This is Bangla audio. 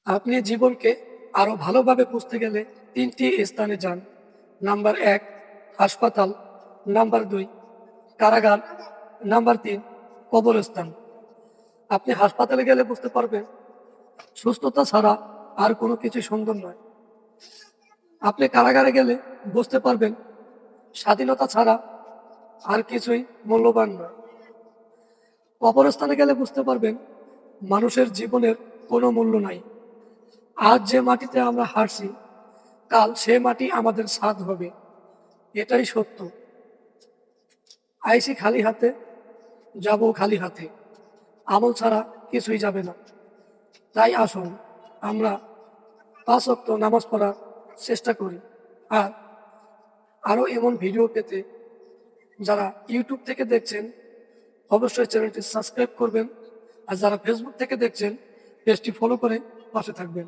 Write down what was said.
আপনি জীবনকে আরো ভালোভাবে বুঝতে গেলে 3টি স্থানে যান। নাম্বার 1, হাসপাতাল। নাম্বার 2, কারাগার। নাম্বার 3, কবরস্থান। আপনি হাসপাতালে গেলে বুঝতে পারবেন সুস্থতা ছাড়া আর কোনো কিছু সুন্দর নয়। আপনি কারাগারে গেলে বুঝতে পারবেন স্বাধীনতা ছাড়া আর কিছুই মূল্যবান নয়। কবরস্থানে গেলে বুঝতে পারবেন মানুষের জীবনের কোনো মূল্য নাই। আজ যে মাটিতে আমরা হাঁটছি, কাল সে মাটি আমাদের ছাদ হবে, এটাই সত্য। আইসি খালি হাতে, যাব খালি হাতে, আমল ছাড়া কিছুই যাবে না। তাই আসুন আমরা 5 ওয়াক্ত নামাজ পড়ার চেষ্টা করি। আর আরো এমন ভিডিও পেতে যারা ইউটিউব থেকে দেখছেন অবশ্যই চ্যানেলটি সাবস্ক্রাইব করবেন, আর যারা ফেসবুক থেকে দেখছেন পেজটি ফলো করে পাশে থাকবেন।